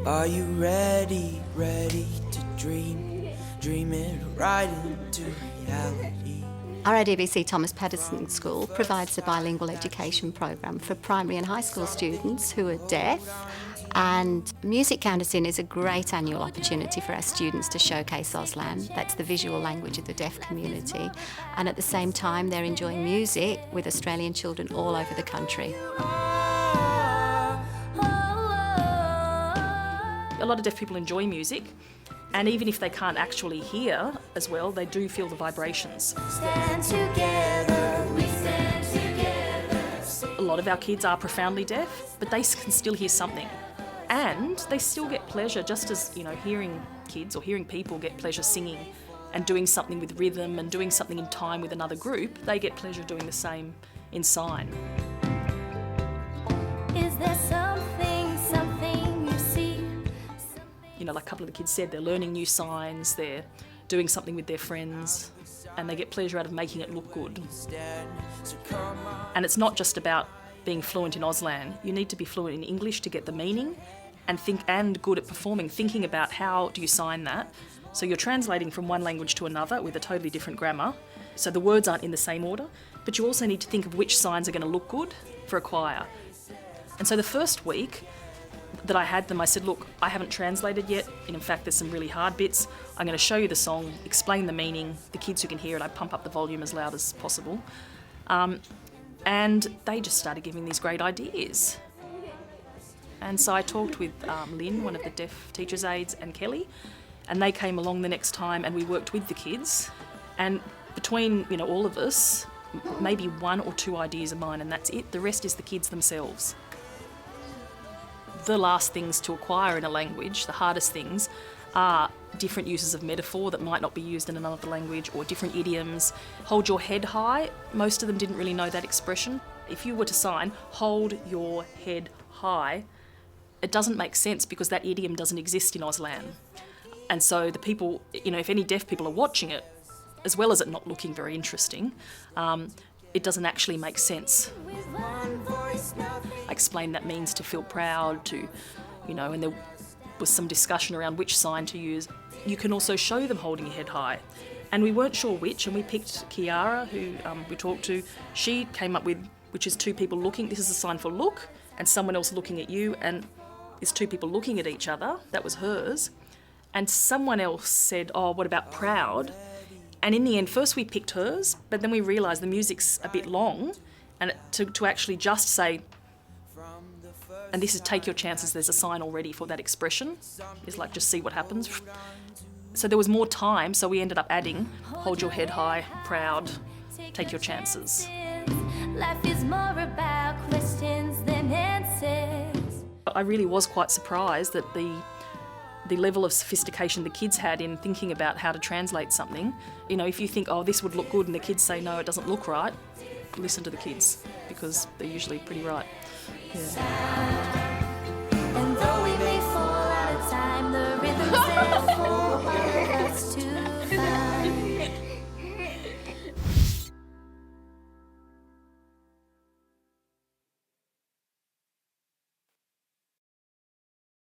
Are you ready, ready to dream? Dream it right into reality. RADVC Thomas Patterson School provides a bilingual education program for primary and high school students who are deaf, and Music Count Us In is a great annual opportunity for our students to showcase Auslan. That's the visual language of the deaf community, and at the same time they're enjoying music with Australian children all over the country. A lot of deaf people enjoy music, and even if they can't actually hear as well, they do feel the vibrations. Stand together, we stand together. A lot of our kids are profoundly deaf, but they can still hear something. And they still get pleasure, just as, hearing kids or hearing people get pleasure singing and doing something with rhythm and doing something in time with another group. They get pleasure doing the same in sign. Is there something you see? Like a couple of the kids said, they're learning new signs, they're doing something with their friends, and they get pleasure out of making it look good. And it's not just about being fluent in Auslan. You need to be fluent in English to get the meaning, and good at performing, thinking about how do you sign that. So you're translating from one language to another with a totally different grammar, so the words aren't in the same order, but you also need to think of which signs are going to look good for a choir. And so the first week that I had them, I said, look, I haven't translated yet, and in fact there's some really hard bits. I'm going to show you the song, explain the meaning. The kids who can hear it, I pump up the volume as loud as possible. And they just started giving these great ideas. And so I talked with Lynn, one of the deaf teacher's aides, and Kelly, and they came along the next time and we worked with the kids. And between all of us, maybe one or two ideas of mine, and that's it. The rest is the kids themselves. The last things to acquire in a language, the hardest things, are different uses of metaphor that might not be used in another language, or different idioms. Hold your head high. Most of them didn't really know that expression. If you were to sign, hold your head high, it doesn't make sense because that idiom doesn't exist in Auslan. And so the people, if any deaf people are watching it, as well as it not looking very interesting, it doesn't actually make sense. I explained that means to feel proud, and there was some discussion around which sign to use. You can also show them holding your head high. And we weren't sure which, and we picked Kiara, who we talked to. She came up with, which is two people looking. This is a sign for look, and someone else looking at you, and it's two people looking at each other. That was hers. And someone else said, oh, what about proud? And in the end, first we picked hers, but then we realised the music's a bit long, and to actually just say, and this is take your chances, there's a sign already for that expression. It's like, just see what happens. So there was more time, so we ended up adding, hold your head high, proud, take your chances. Life is more about questions than answers. I really was quite surprised that the level of sophistication the kids had in thinking about how to translate something. If you think, oh, this would look good, and the kids say, no, it doesn't look right, listen to the kids, because they're usually pretty right. Yeah.